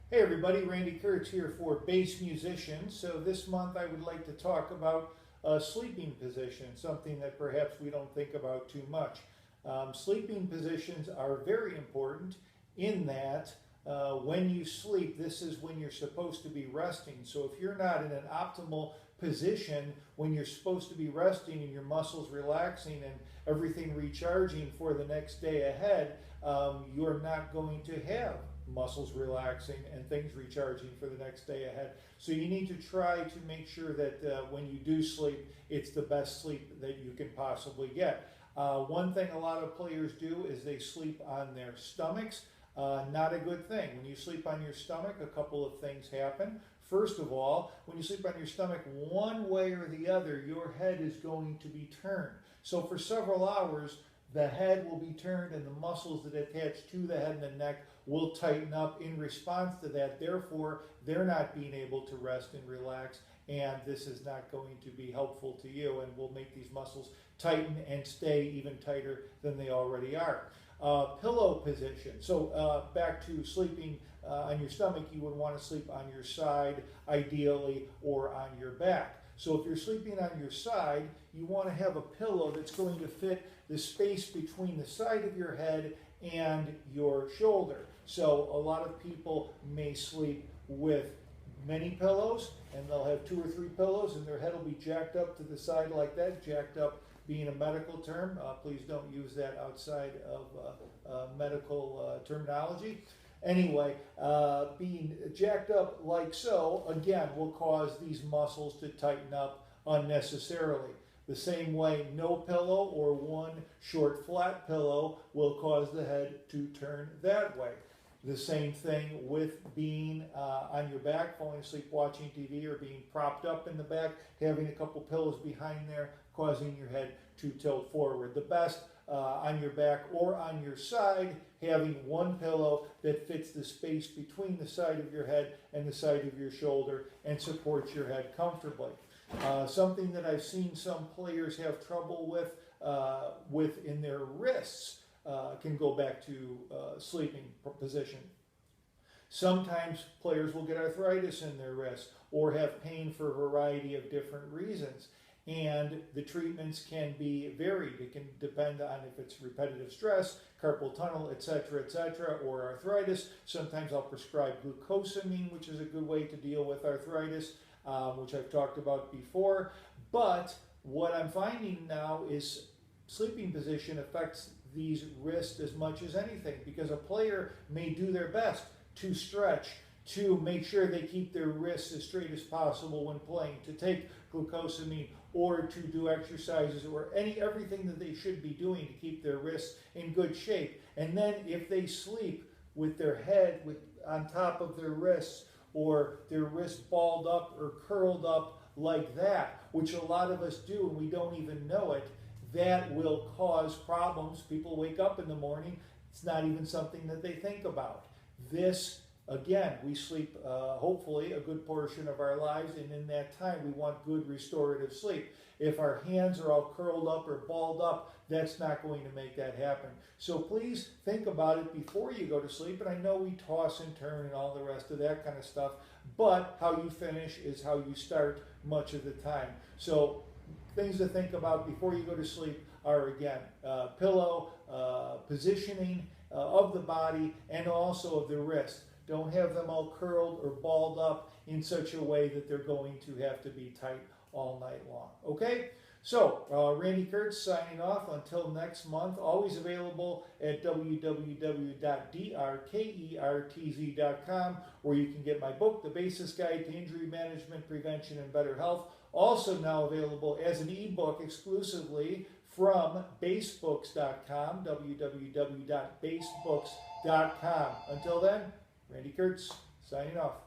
Hey everybody, Randy Kertz here for Bass Musicians. So this month I would like to talk about a sleeping position, something that perhaps we don't think about too much. Sleeping positions are very important in that when you sleep, this is when you're supposed to be resting. So if you're not in an optimal position when you're supposed to be resting and your muscles relaxing and everything recharging for the next day ahead, you're not going to have muscles relaxing and things recharging for the next day ahead. So you need to try to make sure that when you do sleep, it's the best sleep that you can possibly get. One thing a lot of players do is they sleep on their stomachs. Not a good thing. When you sleep on your stomach, a couple of things happen. First of all, when you sleep on your stomach, one way or the other, your head is going to be turned. So for several hours, the head will be turned and the muscles that attach to the head and the neck will tighten up in response to that. Therefore, they're not being able to rest and relax, and this is not going to be helpful to you and will make these muscles tighten and stay even tighter than they already are. Pillow position. So back to sleeping on your stomach, you would want to sleep on your side ideally or on your back. So if you're sleeping on your side, you want to have a pillow that's going to fit the space between the side of your head and your shoulder. So a lot of people may sleep with many pillows and they'll have 2 or 3 pillows and their head will be jacked up to the side like that. Jacked up being a medical term. Please don't use that outside of medical terminology. Anyway, being jacked up like so, again, will cause these muscles to tighten up unnecessarily. The same way, no pillow or one short flat pillow will cause the head to turn that way. The same thing with being on your back, falling asleep watching TV, or being propped up in the back, having a couple pillows behind there, causing your head to tilt forward. The best on your back or on your side, having one pillow that fits the space between the side of your head and the side of your shoulder and supports your head comfortably. Something that I've seen some players have trouble with in their wrists can go back to sleeping position. Sometimes players will get arthritis in their wrists or have pain for a variety of different reasons. And the treatments can be varied. It can depend on if it's repetitive stress, carpal tunnel, etc., or arthritis. Sometimes I'll prescribe glucosamine, which is a good way to deal with arthritis, which I've talked about before. But what I'm finding now is sleeping position affects these wrists as much as anything, because a player may do their best to stretch, to make sure they keep their wrists as straight as possible when playing, to take glucosamine or to do exercises or everything that they should be doing to keep their wrists in good shape. And then if they sleep with their head on top of their wrists, or their wrists balled up or curled up like that, which a lot of us do and we don't even know it, that will cause problems. People wake up in the morning, it's not even something that they think about. This, again, we sleep hopefully a good portion of our lives, and in that time we want good restorative sleep. If our hands are all curled up or balled up, that's not going to make that happen. So please think about it before you go to sleep. And I know we toss and turn and all the rest of that kind of stuff, but how you finish is how you start much of the time. So things to think about before you go to sleep are, again, pillow, positioning of the body, and also of the wrist. Don't have them all curled or balled up in such a way that they're going to have to be tight all night long. Okay? So, Randy Kertz signing off until next month. Always available at www.drkertz.com, where you can get my book, The Bassist Guide to Injury Management, Prevention, and Better Health. Also now available as an ebook exclusively from bassbooks.com, www.bassbooks.com. Until then, Randy Kertz signing off.